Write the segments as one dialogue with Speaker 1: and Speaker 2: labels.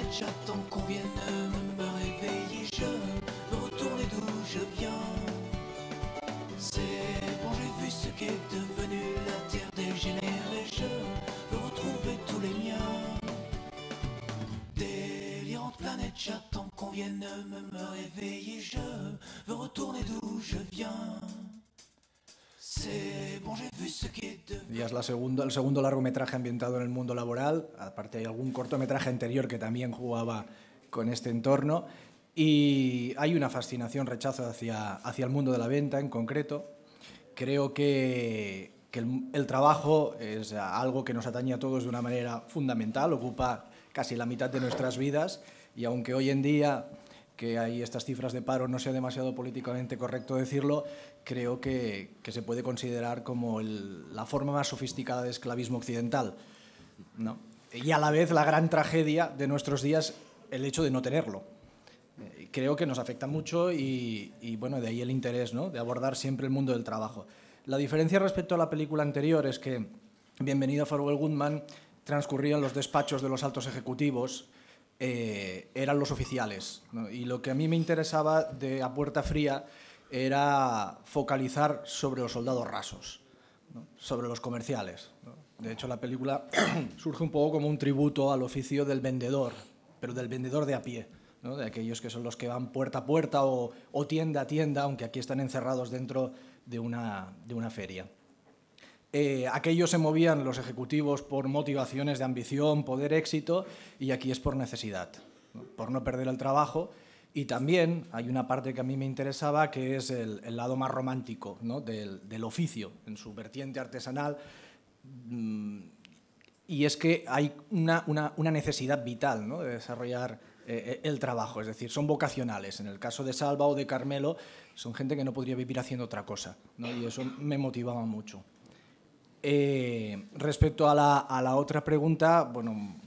Speaker 1: planète, j'attends qu'on vienne me réveiller. Je veux retourner d'où je viens. C'est bon, j'ai vu ce qu'est devenu la terre dégénérée. Je veux retrouver tous les miens. Délirante planète, j'attends qu'on vienne me réveiller. Je veux retourner d'où je viens. C'est bon, j'ai vu ce qu'est devenu.
Speaker 2: Y es el segundo largometraje ambientado en el mundo laboral. Aparte hay algún cortometraje anterior que también jugaba con este entorno. Y hay una fascinación, rechazo hacia el mundo de la venta en concreto. Creo que el trabajo es algo que nos atañe a todos de una manera fundamental, ocupa casi la mitad de nuestras vidas, y aunque hoy en día que hay estas cifras de paro no sea demasiado políticamente correcto decirlo, creo que se puede considerar como la forma más sofisticada de esclavismo occidental, ¿no? Y a la vez la gran tragedia de nuestros días, el hecho de no tenerlo. Creo que nos afecta mucho y bueno, de ahí el interés, ¿no?, de abordar siempre el mundo del trabajo. La diferencia respecto a la película anterior es que Bienvenido a Farewell Goodman transcurría en los despachos de los altos ejecutivos, eran los oficiales, ¿no? Y lo que a mí me interesaba de A Puerta Fría era focalizar sobre los soldados rasos, ¿no?, sobre los comerciales, ¿no? De hecho, la película surge un poco como un tributo al oficio del vendedor, pero del vendedor de a pie, ¿no?, de aquellos que son los que van puerta a puerta o tienda a tienda, aunque aquí están encerrados dentro de una feria. Aquellos se movían los ejecutivos por motivaciones de ambición, poder, éxito, y aquí es por necesidad, ¿no?, por no perder el trabajo. Y también hay una parte que a mí me interesaba, que es el lado más romántico, ¿no?, del oficio, en su vertiente artesanal. Y es que hay una necesidad vital, ¿no?, de desarrollar el trabajo, es decir, son vocacionales. En el caso de Salva o de Carmelo, son gente que no podría vivir haciendo otra cosa, ¿no?, y eso me motivaba mucho. Respecto a la otra pregunta, bueno,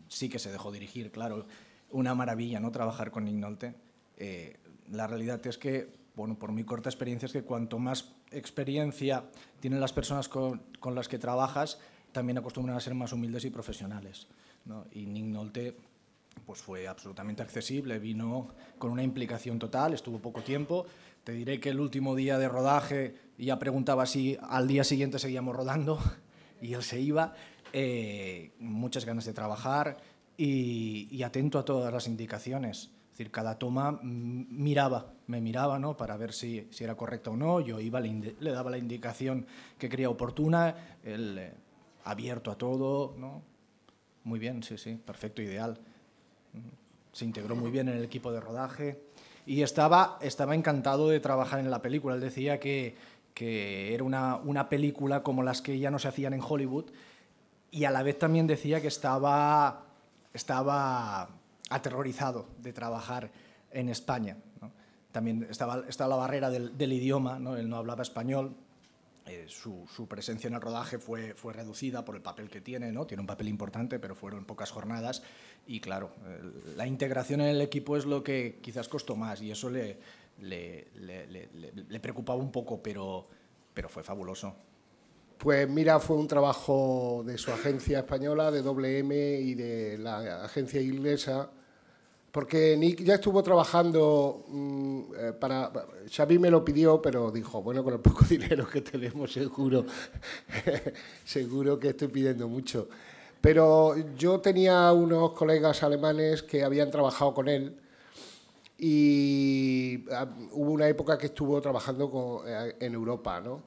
Speaker 2: sí que se dejó dirigir, claro, una maravilla, ¿no?, trabajar con Nick Nolte. La realidad es que, bueno, por mi corta experiencia, es que cuanto más experiencia tienen las personas con las que trabajas, también acostumbran a ser más humildes y profesionales, ¿no? Y Nick Nolte pues fue absolutamente accesible, vino con una implicación total, estuvo poco tiempo. Te diré que el último día de rodaje ya preguntaba si al día siguiente seguíamos rodando y él se iba. Muchas ganas de trabajar y atento a todas las indicaciones. Es decir, cada toma me miraba, ¿no?, para ver si era correcta o no. Yo iba, le daba la indicación que creía oportuna, él abierto a todo, ¿no? Muy bien, sí, perfecto, ideal. Se integró muy bien en el equipo de rodaje y estaba encantado de trabajar en la película. Él decía que era una película como las que ya no se hacían en Hollywood, y a la vez también decía que estaba aterrorizado de trabajar en España, ¿no? También estaba la barrera del idioma, ¿no? Él no hablaba español. Su presencia en el rodaje fue reducida por el papel que tiene, ¿no? Tiene un papel importante, pero fueron pocas jornadas. Y claro, la integración en el equipo es lo que quizás costó más, y eso le preocupaba un poco, pero fue fabuloso.
Speaker 3: Pues mira, fue un trabajo de su agencia española, de WM, y de la agencia inglesa, porque Nick ya estuvo trabajando Xavi me lo pidió, pero dijo, bueno, con el poco dinero que tenemos seguro que estoy pidiendo mucho. Pero yo tenía unos colegas alemanes que habían trabajado con él, y hubo una época que estuvo trabajando en Europa, ¿no?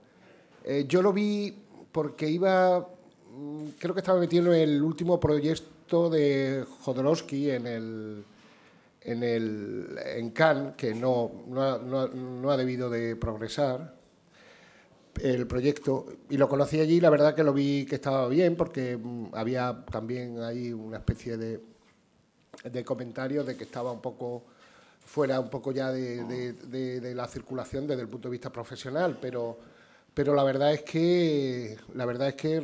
Speaker 3: Yo lo vi porque creo que estaba metido en el último proyecto de Jodorowsky en Cannes, que no ha debido de progresar el proyecto, y lo conocí allí. La verdad que lo vi que estaba bien, porque había también ahí una especie de comentarios de que estaba un poco fuera un poco ya de la circulación desde el punto de vista profesional, pero la verdad es que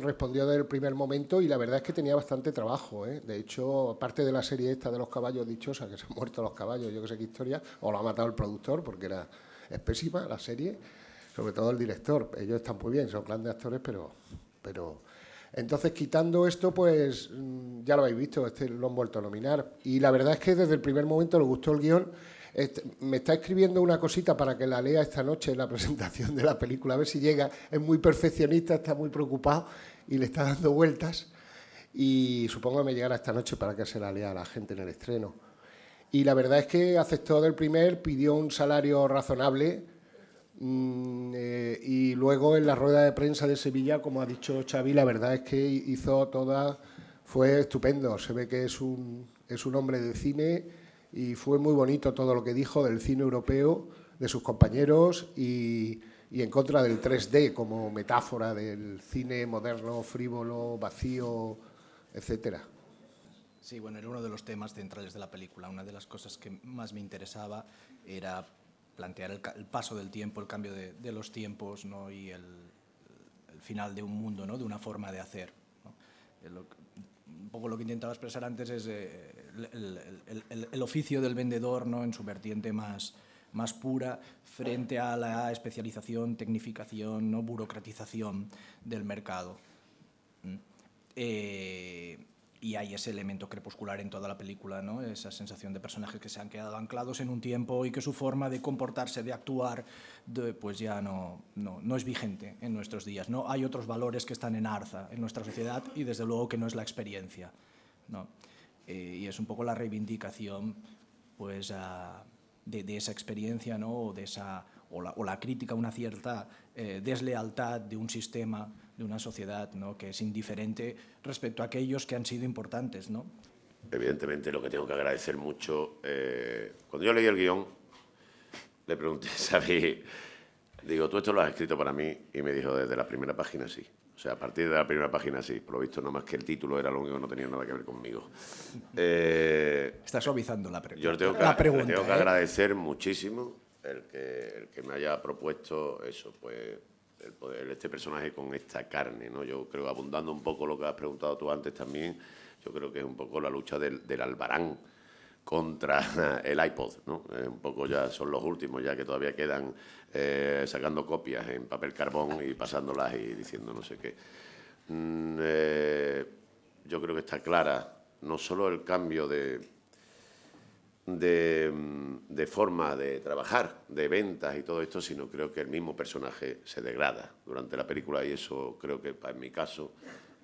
Speaker 3: respondió desde el primer momento, y la verdad es que tenía bastante trabajo, ¿eh? De hecho, aparte de la serie esta de los caballos dichosa, que se han muerto los caballos, yo que sé qué historia, o lo ha matado el productor, porque es pésima la serie, sobre todo el director. Ellos están muy bien, son grandes actores, pero Entonces, quitando esto, pues ya lo habéis visto, lo han vuelto a nominar. Y la verdad es que desde el primer momento le gustó el guión. Me está escribiendo una cosita para que la lea esta noche en la presentación de la película, a ver si llega. Es muy perfeccionista, está muy preocupado y le está dando vueltas. Y supongo que me llegará esta noche para que se la lea a la gente en el estreno. Y la verdad es que aceptó del primer, pidió un salario razonable y luego en la rueda de prensa de Sevilla, como ha dicho Xavi, la verdad es que hizo toda, fue estupendo. Se ve que es un hombre de cine y fue muy bonito todo lo que dijo del cine europeo, de sus compañeros y en contra del 3D como metáfora del cine moderno, frívolo, vacío, etcétera.
Speaker 2: Sí, bueno, era uno de los temas centrales de la película. Una de las cosas que más me interesaba era plantear el paso del tiempo, el cambio de los tiempos, ¿no? Y el final de un mundo, ¿no? De una forma de hacer, ¿no? Un poco lo que intentaba expresar antes es el oficio del vendedor, ¿no? En su vertiente más pura frente a la especialización, tecnificación, ¿no? Burocratización del mercado. Y hay ese elemento crepuscular en toda la película, ¿no? Esa sensación de personajes que se han quedado anclados en un tiempo y que su forma de comportarse, de actuar, pues ya no es vigente en nuestros días, ¿no? Hay otros valores que están en alza en nuestra sociedad y desde luego que no es la experiencia, ¿no? Y es un poco la reivindicación, pues, de esa experiencia, ¿no? O la crítica a una cierta deslealtad de un sistema, de una sociedad, ¿no? Que es indiferente respecto a aquellos que han sido importantes, ¿no?
Speaker 4: Evidentemente, lo que tengo que agradecer mucho, cuando yo leí el guión, le pregunté a Xavi, digo, ¿tú esto lo has escrito para mí? Y me dijo, desde la primera página sí. O sea, a partir de la primera página sí. Por lo visto, no más que el título era lo único que no tenía nada que ver conmigo.
Speaker 2: Está suavizando la pregunta.
Speaker 4: Yo le tengo que agradecer muchísimo el que me haya propuesto eso, pues este personaje con esta carne, ¿no? Yo creo, abundando un poco lo que has preguntado tú antes también, yo creo que es un poco la lucha del albarán contra el iPod, ¿no? Un poco ya son los últimos ya que todavía quedan sacando copias en papel carbón y pasándolas y diciendo no sé qué. Yo creo que está clara no solo el cambio de forma de trabajar, de ventas y todo esto, sino creo que el mismo personaje se degrada durante la película y eso creo que en mi caso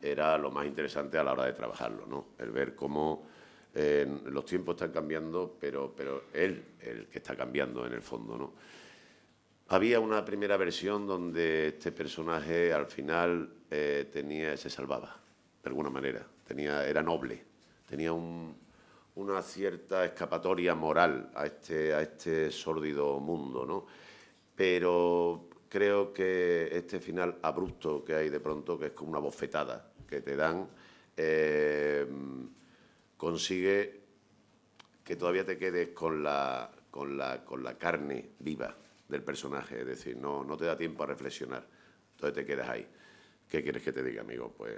Speaker 4: era lo más interesante a la hora de trabajarlo, ¿no? El ver cómo los tiempos están cambiando, pero él el que está cambiando en el fondo, ¿no? Había una primera versión donde este personaje al final se salvaba, de alguna manera, era noble, tenía una cierta escapatoria moral a este sórdido mundo, ¿no? Pero creo que este final abrupto que hay de pronto, que es como una bofetada que te dan, consigue que todavía te quedes con la carne viva del personaje, es decir, no te da tiempo a reflexionar, entonces te quedas ahí. ¿Qué quieres que te diga, amigo? Pues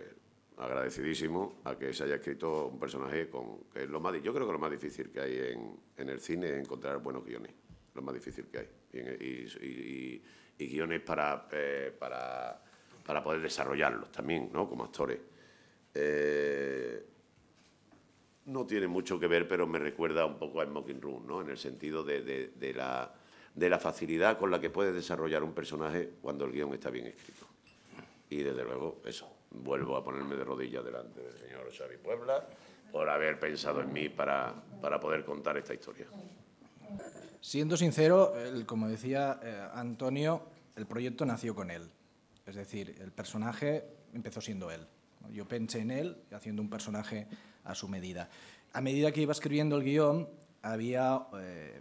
Speaker 4: agradecidísimo a que se haya escrito un personaje que es lo más, yo creo que lo más difícil que hay en el cine es encontrar buenos guiones, lo más difícil que hay, y guiones para poder desarrollarlos también, ¿no? Como actores. No tiene mucho que ver, pero me recuerda un poco a Smoking Room, ¿no? En el sentido de la facilidad con la que puedes desarrollar un personaje cuando el guión está bien escrito. Y desde luego, eso, vuelvo a ponerme de rodillas delante del señor Xavi Puebla por haber pensado en mí para poder contar esta historia.
Speaker 2: Siendo sincero, como decía Antonio, el proyecto nació con él. Es decir, el personaje empezó siendo él. Yo pensé en él haciendo un personaje a su medida. A medida que iba escribiendo el guión, había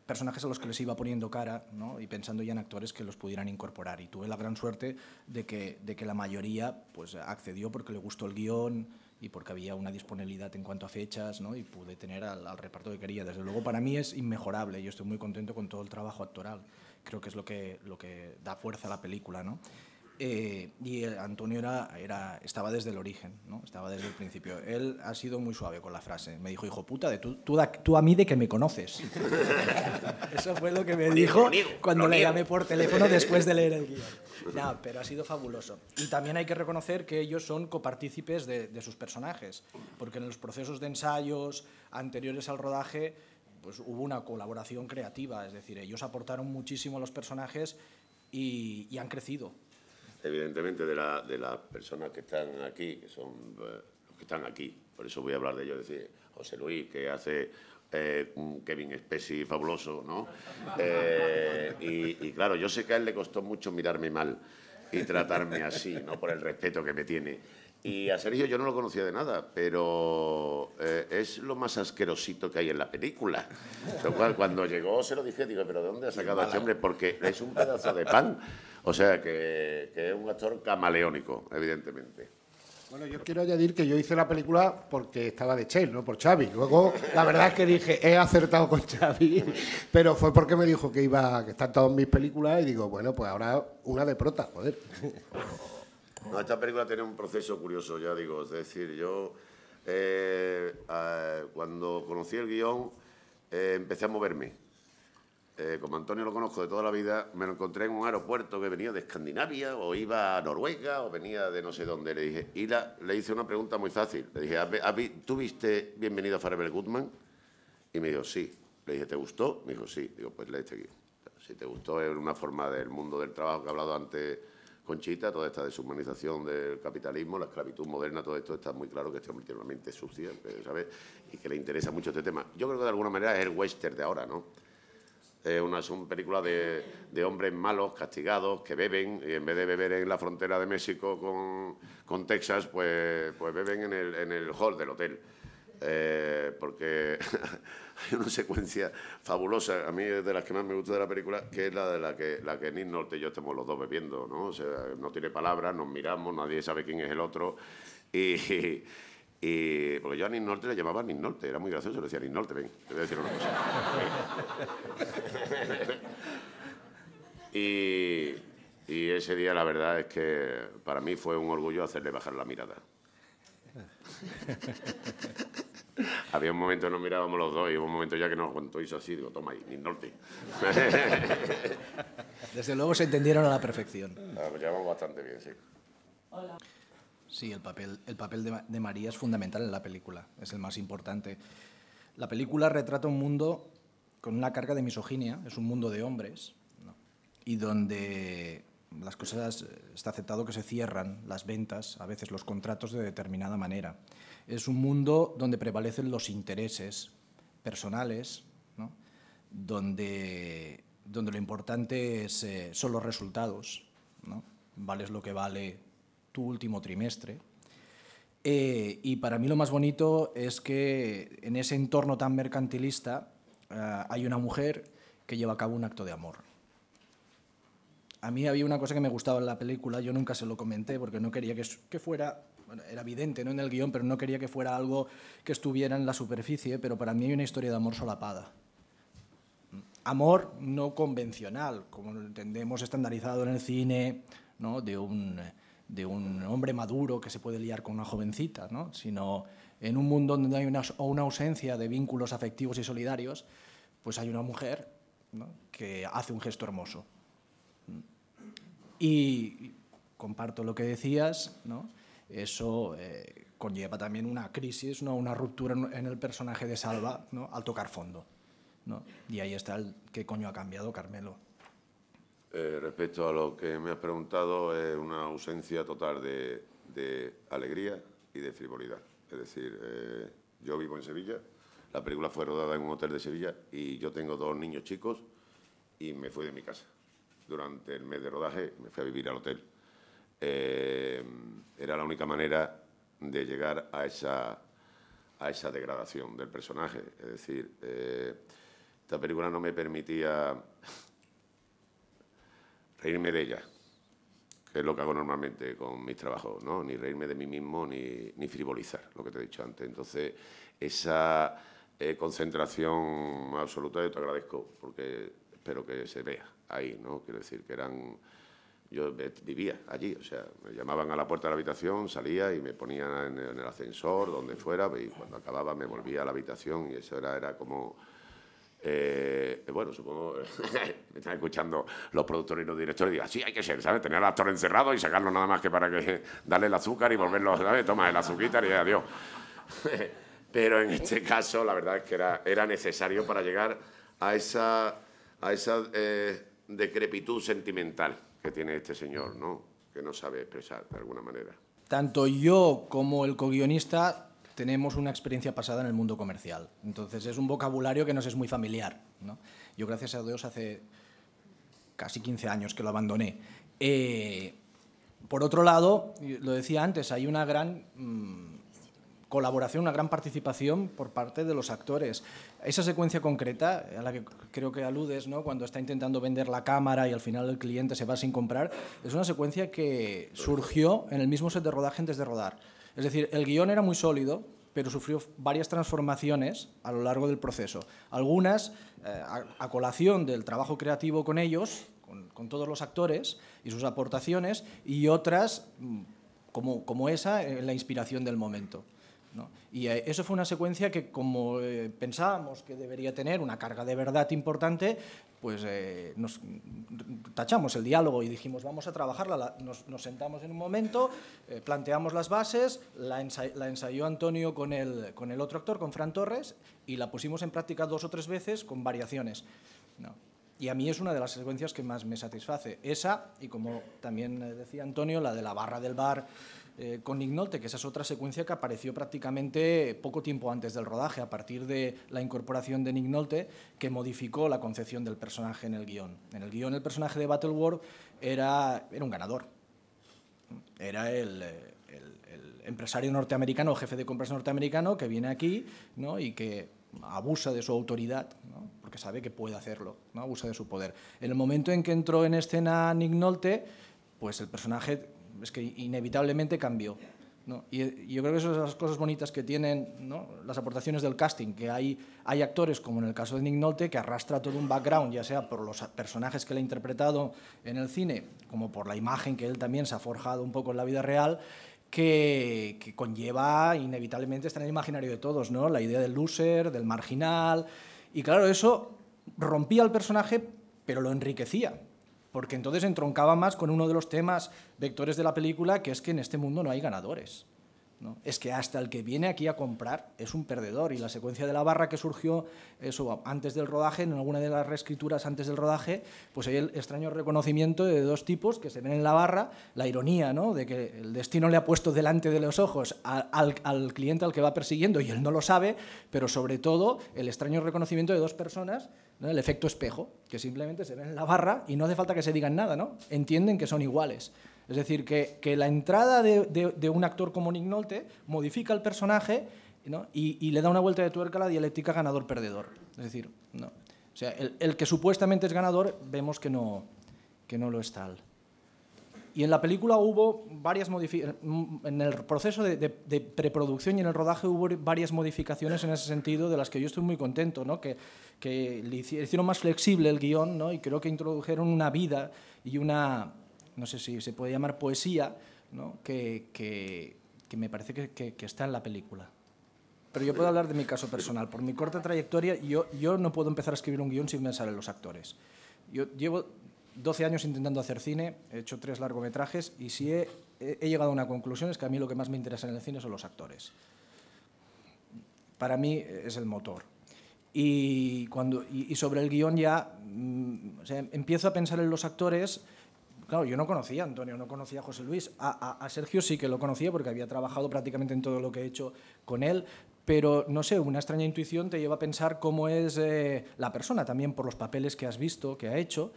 Speaker 2: personajes a los que les iba poniendo cara, ¿no? Y pensando ya en actores que los pudieran incorporar. Y tuve la gran suerte de que la mayoría pues, accedió porque le gustó el guión y porque había una disponibilidad en cuanto a fechas, ¿no? Y pude tener al reparto que quería. Desde luego, para mí es inmejorable. Yo estoy muy contento con todo el trabajo actoral. Creo que es lo que da fuerza a la película, ¿no? Y Antonio estaba desde el origen, ¿no? Estaba desde el principio. Él ha sido muy suave con la frase. Me dijo, hijo puta, tú a mí de que me conoces. Eso fue lo que me dijo cuando le llamé por teléfono después de leer el guión. No, pero ha sido fabuloso. Y también hay que reconocer que ellos son copartícipes de sus personajes, porque en los procesos de ensayos anteriores al rodaje pues hubo una colaboración creativa, es decir, ellos aportaron muchísimo a los personajes y han crecido.
Speaker 4: Evidentemente de las personas que están aquí, que son los que están aquí, por eso voy a hablar de ellos, es decir, José Luis, que hace un Kevin Spacey fabuloso, ¿no? Y claro, yo sé que a él le costó mucho mirarme mal y tratarme así, ¿no? Por el respeto que me tiene. Y a Sergio yo no lo conocía de nada, pero es lo más asquerosito que hay en la película. O sea, cuando llegó se lo dije, digo, ¿pero de dónde ha sacado a este hombre? Porque es un pedazo de pan. O sea, que es un actor camaleónico, evidentemente.
Speaker 3: Bueno, yo quiero añadir que yo hice la película porque estaba de Chel, no por Xavi. Luego, la verdad es que dije, he acertado con Xavi, pero fue porque me dijo que están todas mis películas y digo, bueno, pues ahora una de prota, joder.
Speaker 4: No, esta película tiene un proceso curioso, ya digo. Es decir, yo cuando conocí el guión empecé a moverme. Como Antonio lo conozco de toda la vida, me lo encontré en un aeropuerto que venía de Escandinavia o iba a Noruega o venía de no sé dónde. Le dije, le hice una pregunta muy fácil. Le dije, ¿tú viste Bienvenido a Farewell Goodman? Y me dijo, sí. Le dije, ¿te gustó? Me dijo, sí. Digo, pues lee este guión. Si te gustó, es una forma del mundo del trabajo que ha hablado antes Conchita, toda esta deshumanización del capitalismo, la esclavitud moderna, todo esto está muy claro que este hombre tiene una mente sucia, ¿sabes? Y que le interesa mucho este tema. Yo creo que de alguna manera es el western de ahora, ¿no? Son películas de hombres malos, castigados, que beben, y en vez de beber en la frontera de México con Texas, pues beben en el hall del hotel. Porque hay una secuencia fabulosa, a mí es de las que más me gusta de la película, que es la de la que Nick Nolte y yo estamos los dos bebiendo, ¿no? O sea, no tiene palabras, nos miramos, nadie sabe quién es el otro, porque yo a Nick Nolte le llamaba Nick Nolte, era muy gracioso, le decía, Nick Nolte, ven, te voy a decir una cosa. Y ese día la verdad es que para mí fue un orgullo hacerle bajar la mirada. Había un momento que nos mirábamos los dos y hubo un momento ya que nos aguantó y hizo así, digo, toma ahí, Nick Nolte.
Speaker 2: Desde luego se entendieron a la perfección.
Speaker 4: Lo llevamos bastante bien, sí.
Speaker 5: Hola.
Speaker 2: Sí, el papel de María es fundamental en la película, es el más importante. La película retrata un mundo con una carga de misoginia, es un mundo de hombres, ¿no? Y donde las cosas, está aceptado que se cierran las ventas, a veces los contratos de determinada manera. Es un mundo donde prevalecen los intereses personales, ¿no? Donde lo importante son los resultados, ¿no? Vales lo que vale tu último trimestre. Y para mí lo más bonito es que en ese entorno tan mercantilista hay una mujer que lleva a cabo un acto de amor. A mí había una cosa que me gustaba en la película, yo nunca se lo comenté porque no quería que fuera, bueno, era evidente, ¿no?, en el guión, pero no quería que fuera algo que estuviera en la superficie, pero para mí hay una historia de amor solapada. Amor no convencional, como lo entendemos estandarizado en el cine, ¿no?, de un hombre maduro que se puede liar con una jovencita, ¿no?, sino en un mundo donde hay una ausencia de vínculos afectivos y solidarios, pues hay una mujer, ¿no?, que hace un gesto hermoso. Y comparto lo que decías, ¿no? Eso conlleva también una crisis, ¿no?, una ruptura en el personaje de Salva, ¿no?, al tocar fondo, ¿no? Y ahí está el qué coño ha cambiado, Carmelo.
Speaker 4: Respecto a lo que me has preguntado, es una ausencia total de alegría y de frivolidad. Es decir, yo vivo en Sevilla, la película fue rodada en un hotel de Sevilla y yo tengo 2 niños chicos y me fui de mi casa. Durante el mes de rodaje me fui a vivir al hotel. Era la única manera de llegar a esa degradación del personaje. Es decir, esta película no me permitía reírme de ella, que es lo que hago normalmente con mis trabajos, ¿no? Ni reírme de mí mismo, ni frivolizar, lo que te he dicho antes. Entonces, esa concentración absoluta, yo te agradezco, porque espero que se vea ahí, ¿no? Quiero decir que Yo vivía allí, o sea, me llamaban a la puerta de la habitación, salía y me ponía en el ascensor, donde fuera, y cuando acababa me volvía a la habitación y eso era como... bueno, supongo me están escuchando los productores y los directores y digo, así hay que ser, ¿sabes? Tener al actor encerrado y sacarlo nada más que para que darle el azúcar y volverlo, ¿sabes? Toma el azuquita y adiós. Pero en este caso la verdad es que era necesario para llegar a esa decrepitud sentimental que tiene este señor, ¿no? Que no sabe expresar de alguna manera.
Speaker 2: Tanto yo como el co-guionista tenemos una experiencia pasada en el mundo comercial. Entonces es un vocabulario que nos es muy familiar, ¿no? Yo, gracias a Dios, hace casi 15 años que lo abandoné. Por otro lado, lo decía antes, hay una gran colaboración, una gran participación por parte de los actores. Esa secuencia concreta, a la que creo que aludes, ¿no? Cuando está intentando vender la cámara y al final el cliente se va sin comprar, es una secuencia que surgió en el mismo set de rodaje antes de rodar. Es decir, el guión era muy sólido, pero sufrió varias transformaciones a lo largo del proceso. Algunas a colación del trabajo creativo con ellos, con todos los actores y sus aportaciones, y otras, como esa, en la inspiración del momento, ¿no? Y eso fue una secuencia que, como pensábamos que debería tener una carga de verdad importante, pues nos tachamos el diálogo y dijimos, vamos a trabajarla. Nos sentamos en un momento, planteamos las bases, la ensayó Antonio con el otro actor, con Fran Torres, y la pusimos en práctica 2 o 3 veces con variaciones, ¿no? Y a mí es una de las secuencias que más me satisface. Esa, y como también decía Antonio, la de la barra del bar con Nick Nolte, que esa es otra secuencia que apareció prácticamente poco tiempo antes del rodaje, a partir de la incorporación de Nick Nolte, que modificó la concepción del personaje en el guión. En el guión el personaje de Battleworld era un ganador. Era el empresario norteamericano, el jefe de compras norteamericano, que viene aquí, ¿no? Y que abusa de su autoridad, ¿no? Porque sabe que puede hacerlo, ¿no? Abusa de su poder. En el momento en que entró en escena Nick Nolte, pues el personaje es que inevitablemente cambió, ¿no? Y yo creo que esas son las cosas bonitas que tienen, ¿no? Las aportaciones del casting, que hay actores, como en el caso de Nick Nolte, que arrastra todo un background, ya sea por los personajes que él ha interpretado en el cine, como por la imagen que él también se ha forjado un poco en la vida real, que conlleva inevitablemente estar en el imaginario de todos, ¿no? La idea del loser, del marginal. Y claro, eso rompía al personaje, pero lo enriquecía, porque entonces entroncaba más con uno de los temas vectores de la película, que es que en este mundo no hay ganadores, ¿no? Es que hasta el que viene aquí a comprar es un perdedor. Y la secuencia de la barra que surgió eso antes del rodaje, en alguna de las reescrituras antes del rodaje, pues hay el extraño reconocimiento de 2 tipos que se ven en la barra, la ironía, ¿no? De que el destino le ha puesto delante de los ojos al cliente al que va persiguiendo y él no lo sabe, pero sobre todo el extraño reconocimiento de 2 personas, ¿no? El efecto espejo, que simplemente se ven en la barra y no hace falta que se digan nada, ¿no? Entienden que son iguales. Es decir, que la entrada de un actor como Nick Nolte modifica el personaje, ¿no? y le da una vuelta de tuerca a la dialéctica ganador-perdedor. Es decir, no. O sea, el que supuestamente es ganador, vemos que no lo es tal. Y en la película hubo varias modificaciones, en el proceso de preproducción y en el rodaje hubo varias modificaciones en ese sentido, de las que yo estoy muy contento, ¿no? Que le hicieron más flexible el guión, ¿no? Y creo que introdujeron una vida y una, no sé si se puede llamar poesía, ¿no? que me parece que está en la película. Pero yo puedo hablar de mi caso personal. Por mi corta trayectoria, yo no puedo empezar a escribir un guión sin pensar en los actores. Yo llevo 12 años intentando hacer cine, he hecho 3 largometrajes y si he llegado a una conclusión es que a mí lo que más me interesa en el cine son los actores. Para mí es el motor. Y sobre el guión ya o sea, empiezo a pensar en los actores. Claro, yo no conocía a Antonio, no conocía a José Luis. A Sergio sí que lo conocía porque había trabajado prácticamente en todo lo que he hecho con él, pero no sé, una extraña intuición te lleva a pensar cómo es la persona, también por los papeles que has visto, que ha hecho,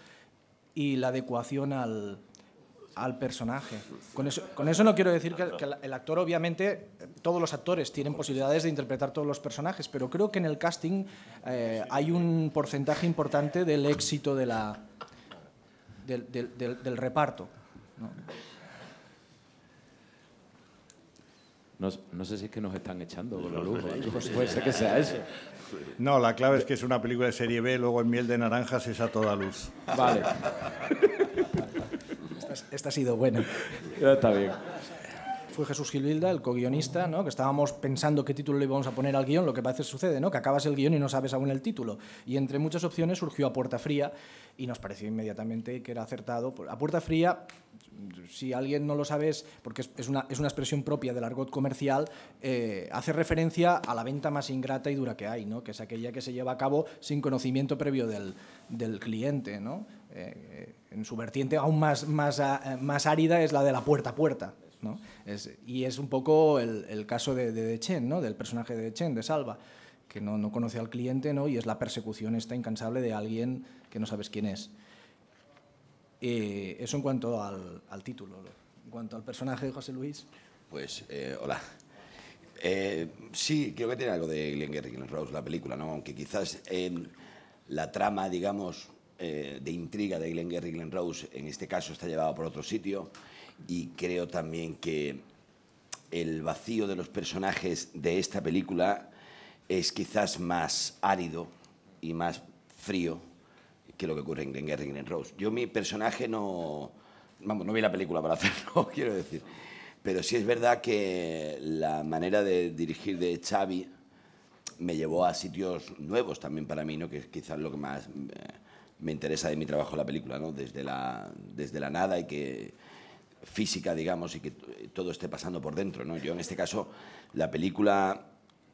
Speaker 2: y la adecuación al personaje. Con eso no quiero decir que el actor, obviamente, todos los actores tienen posibilidades de interpretar todos los personajes, pero creo que en el casting hay un porcentaje importante del éxito del reparto, ¿no?
Speaker 5: No sé si es que nos están echando con la luz. Pues puede ser que sea eso.
Speaker 6: No, la clave es que es una película de serie B, luego en Miel de Naranjas es a toda luz.
Speaker 5: Vale.
Speaker 2: Esta ha sido buena.
Speaker 5: Está bien.
Speaker 2: Fue Jesús Gilbilda, el co-guionista, ¿no? Que estábamos pensando qué título le íbamos a poner al guión, lo que parece sucede, ¿no? Que acabas el guión y no sabes aún el título. Y entre muchas opciones surgió A Puerta Fría y nos pareció inmediatamente que era acertado. A Puerta Fría, si alguien no lo sabe, porque es una expresión propia del argot comercial, hace referencia a la venta más ingrata y dura que hay, ¿no? Que es aquella que se lleva a cabo sin conocimiento previo del cliente, ¿no? En su vertiente aún más árida es la de la puerta a puerta, ¿no? Y es un poco el caso de Dechen, ¿no? Del personaje de Dechen, de Salva, que no conoce al cliente, ¿no? Y es la persecución esta incansable de alguien que no sabes quién es. Eso en cuanto al título. En cuanto al personaje de José Luis.
Speaker 7: Pues, hola. Sí, creo que tiene algo de Glengarry Glen Ross, la película, ¿no? Aunque quizás la trama, digamos, de intriga de Glengarry Glen Ross en este caso está llevada por otro sitio, y creo también que el vacío de los personajes de esta película es quizás más árido y más frío que lo que ocurre en Glengarry Glen Ross. Yo mi personaje no vi la película para hacerlo, quiero decir, pero sí es verdad que la manera de dirigir de Xavi me llevó a sitios nuevos también para mí, ¿no? Que es quizás lo que más me interesa de mi trabajo en la película, ¿no? Desde la nada y que física, digamos, y que todo esté pasando por dentro, ¿no? Yo en este caso la película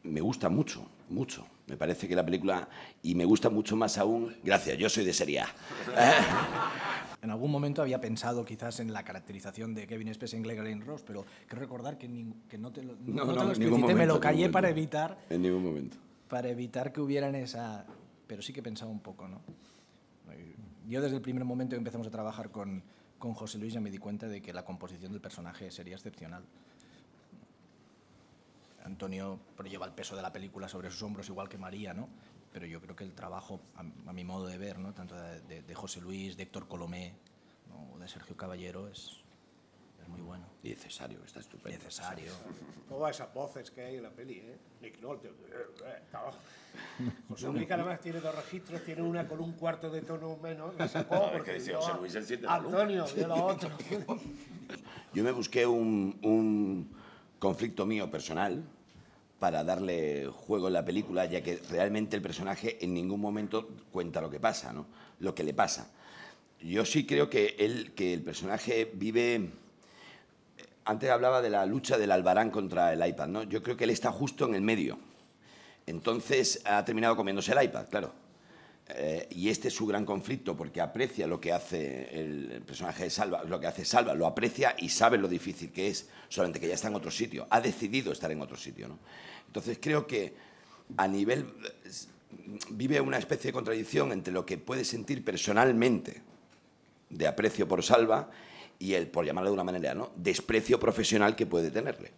Speaker 7: me gusta mucho, mucho. Me parece que la película, y me gusta mucho más aún, gracias, yo soy de Serie A.
Speaker 2: En algún momento había pensado quizás en la caracterización de Kevin Spacey en Glengarry Glen Ross, pero creo recordar que no te lo explicité, me lo callé para evitar...
Speaker 7: En ningún momento.
Speaker 2: Para evitar que hubieran esa... Pero sí que he pensado un poco, ¿no? Yo desde el primer momento que empezamos a trabajar con José Luis ya me di cuenta de que la composición del personaje sería excepcional. Antonio lleva el peso de la película sobre sus hombros igual que María, ¿no? Pero yo creo que el trabajo, a mi modo de ver, ¿no? Tanto de José Luis, de Héctor Colomé, ¿no? O de Sergio Caballero es muy bueno.
Speaker 7: Y de Cesario, está estupendo.
Speaker 2: Necesario.
Speaker 3: Todas esas voces que hay en la peli, ¿eh? Nick Nolte, José Luis, que además tiene 2 registros, tiene una con un cuarto de tono menos, la sacó porque
Speaker 4: decía José Luis el 7 de la luz.
Speaker 3: Antonio, de lo otro.
Speaker 7: Yo me busqué un conflicto mío personal para darle juego en la película, ya que realmente el personaje en ningún momento cuenta lo que pasa, ¿no? Lo que le pasa. Yo sí creo que el personaje vive... Antes hablaba de la lucha del Albarán contra el iPad, ¿no? Yo creo que él está justo en el medio. Entonces ha terminado comiéndose el iPad, claro. Y este es su gran conflicto, porque aprecia lo que hace el personaje de Salva, lo que hace Salva, lo aprecia y sabe lo difícil que es, solamente que ya está en otro sitio, ha decidido estar en otro sitio, ¿no? Entonces creo que a nivel... vive una especie de contradicción entre lo que puede sentir personalmente de aprecio por Salva y el, por llamarlo de una manera, ¿no?, desprecio profesional que puede tenerle.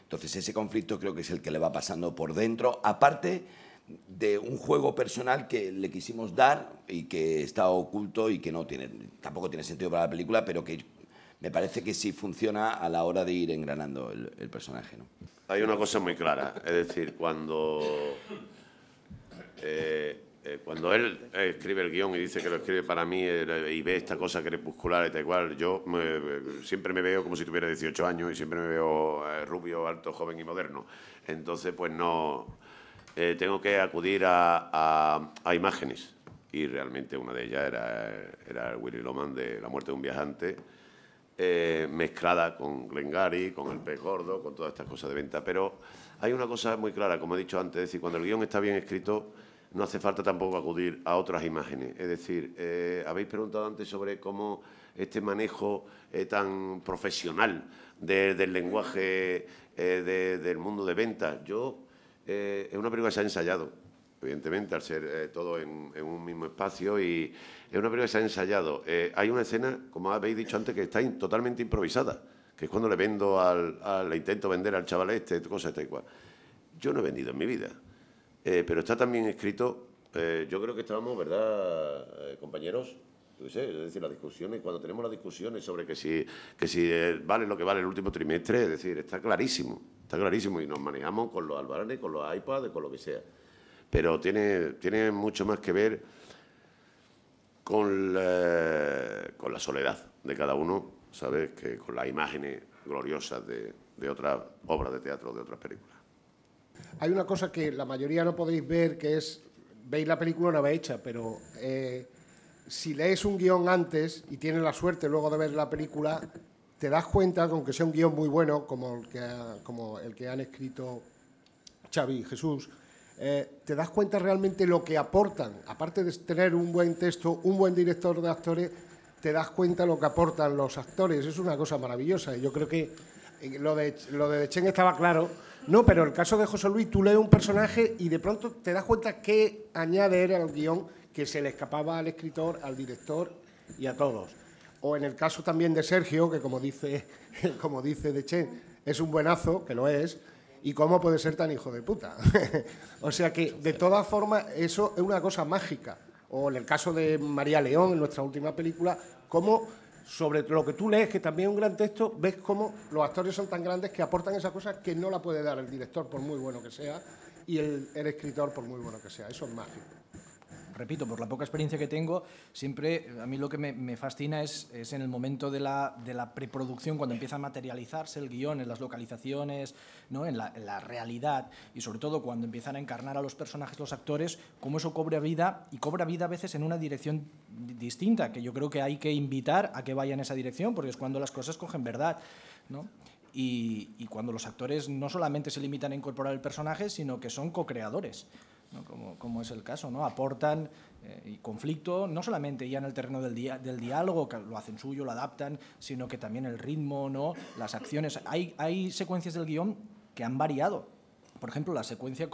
Speaker 7: Entonces ese conflicto creo que es el que le va pasando por dentro, aparte de un juego personal que le quisimos dar y que está oculto y que tampoco tiene sentido para la película, pero que me parece que sí funciona a la hora de ir engranando el personaje, ¿no?
Speaker 4: Hay una cosa muy clara, es decir, cuando él escribe el guión y dice que lo escribe para mí y ve esta cosa crepuscular y tal cual, yo siempre me veo como si tuviera 18 años y siempre me veo rubio, alto, joven y moderno. Entonces, pues no... tengo que acudir a imágenes, y realmente una de ellas era Willy Loman de La muerte de un viajante, mezclada con Glengarry, con El pez gordo, con todas estas cosas de venta. Pero hay una cosa muy clara, como he dicho antes, es decir, cuando el guión está bien escrito, no hace falta tampoco acudir a otras imágenes. Es decir, habéis preguntado antes sobre cómo este manejo tan profesional del lenguaje del mundo de ventas. Es una película que se ha ensayado, evidentemente, al ser todo en un mismo espacio, y es una película que se ha ensayado. Hay una escena, como habéis dicho antes, que está totalmente improvisada, que es cuando le intento vender al chaval cosas tal y cual. Yo no he vendido en mi vida, pero está también escrito. Yo creo que estábamos, ¿verdad, compañeros? Yo sé, es decir, las discusiones, cuando tenemos las discusiones sobre que si vale lo que vale el último trimestre, es decir, está clarísimo, y nos manejamos con los albaranes, con los iPads, con lo que sea. Pero tiene mucho más que ver con la soledad de cada uno, ¿sabes?, que con las imágenes gloriosas de otras obras de teatro, de otras películas.
Speaker 3: Hay una cosa que la mayoría no podéis ver, que es, veis la película una vez hecha, pero si lees un guión antes y tienes la suerte luego de ver la película, te das cuenta, aunque sea un guión muy bueno, como el que han escrito Xavi y Jesús, te das cuenta realmente lo que aportan. Aparte de tener un buen texto, un buen director de actores, te das cuenta lo que aportan los actores. Es una cosa maravillosa. Y yo creo que lo de Chen estaba claro. No, pero el caso de José Luis, tú lees un personaje y de pronto te das cuenta que añade él al guión que se le escapaba al escritor, al director y a todos. O en el caso también de Sergio, que como dice de Chen, es un buenazo, que lo es, y cómo puede ser tan hijo de puta. O sea que, de todas formas, eso es una cosa mágica. O en el caso de María León, en nuestra última película, cómo sobre lo que tú lees, que también es un gran texto, ves cómo los actores son tan grandes que aportan esa cosa que no la puede dar el director, por muy bueno que sea, y el escritor, por muy bueno que sea. Eso es mágico.
Speaker 2: Repito, por la poca experiencia que tengo, siempre a mí lo que me fascina es en el momento de la preproducción, cuando empieza a materializarse el guión, en las localizaciones, ¿no?, en la realidad, y sobre todo cuando empiezan a encarnar a los personajes, los actores, cómo eso cobra vida, y cobra vida a veces en una dirección distinta, que yo creo que hay que invitar a que vaya en esa dirección, porque es cuando las cosas cogen verdad, ¿no? Y cuando los actores no solamente se limitan a incorporar el personaje, sino que son co-creadores, ¿no? Como es el caso, ¿no? Aportan conflicto, no solamente ya en el terreno del diálogo, que lo hacen suyo, lo adaptan, sino que también el ritmo, ¿no?, las acciones. Hay secuencias del guión que han variado. Por ejemplo, la secuencia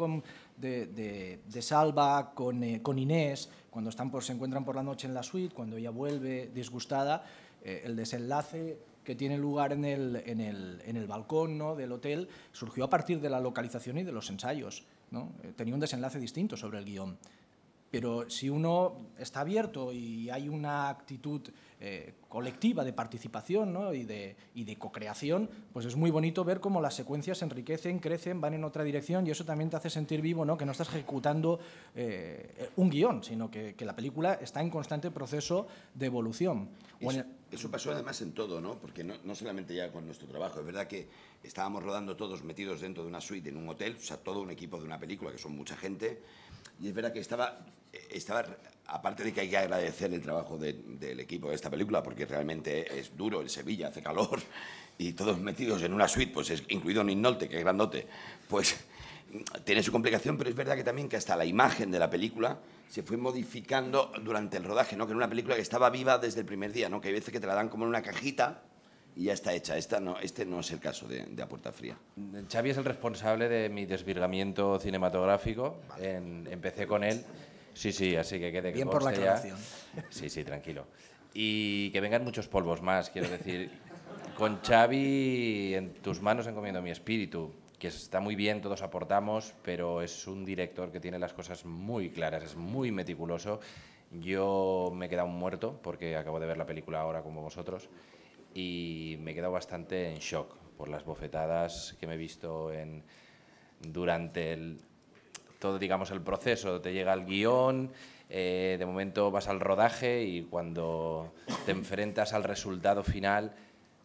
Speaker 2: de Salva con Inés, cuando se encuentran por la noche en la suite, cuando ella vuelve disgustada, el desenlace que tiene lugar en el balcón, ¿no?, del hotel, surgió a partir de la localización y de los ensayos, ¿no? Tenía un desenlace distinto sobre el guión. Pero si uno está abierto y hay una actitud colectiva de participación, ¿no?, y de co-creación, pues es muy bonito ver cómo las secuencias se enriquecen, crecen, van en otra dirección, y eso también te hace sentir vivo, ¿no?, que no estás ejecutando un guión, sino que la película está en constante proceso de evolución.
Speaker 7: Eso pasó además en todo, ¿no? Porque no solamente ya con nuestro trabajo. Es verdad que estábamos rodando todos metidos dentro de una suite en un hotel, o sea, todo un equipo de una película, que son mucha gente, y es verdad que estaba aparte de que hay que agradecer el trabajo del equipo de esta película, porque realmente es duro, en Sevilla hace calor, y todos metidos en una suite, pues incluido Nick Nolte, que es grandote, pues tiene su complicación, pero es verdad que también que hasta la imagen de la película se fue modificando durante el rodaje, ¿no? Que era una película que estaba viva desde el primer día, ¿no? Que hay veces que te la dan como en una cajita y ya está hecha. Este no es el caso de A Puerta Fría.
Speaker 5: Xavi es el responsable de mi desvirgamiento cinematográfico. Empecé con él. Sí, así que quede que
Speaker 2: bien por la aclaración.
Speaker 5: Sí, tranquilo. Y que vengan muchos polvos más, quiero decir. Con Xavi, en tus manos encomiendo mi espíritu, que está muy bien, todos aportamos, pero es un director que tiene las cosas muy claras, es muy meticuloso. Yo me he quedado muerto porque acabo de ver la película ahora como vosotros y me he quedado bastante en shock por las bofetadas que me he visto durante todo, digamos, el proceso. Te llega el guión, de momento vas al rodaje y cuando te enfrentas al resultado final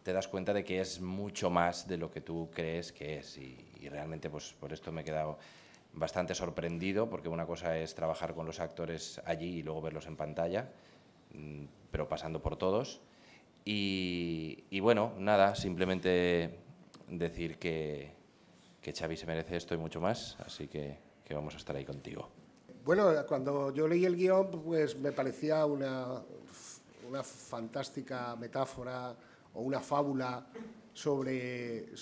Speaker 5: te das cuenta de que es mucho más de lo que tú crees que es, y realmente pues por esto me he quedado bastante sorprendido, porque una cosa es trabajar con los actores allí y luego verlos en pantalla, pero pasando por todos. Y bueno, nada, simplemente decir que Xavi se merece esto y mucho más, así que vamos a estar ahí contigo.
Speaker 3: Bueno, cuando yo leí el guión, pues me parecía una fantástica metáfora o una fábula sobre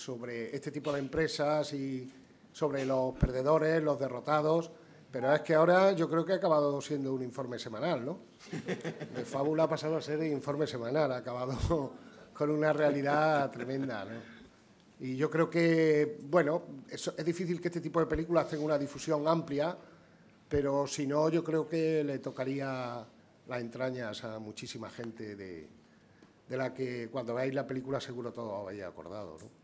Speaker 3: este tipo de empresas y sobre los perdedores, los derrotados, pero es que ahora yo creo que ha acabado siendo un informe semanal, ¿no? De fábula ha pasado a ser informe semanal, ha acabado con una realidad tremenda, ¿no? Y yo creo que, bueno, es difícil que este tipo de películas tengan una difusión amplia, pero si no, yo creo que le tocaría las entrañas a muchísima gente de la que cuando veáis la película seguro todos os habéis acordado, ¿no?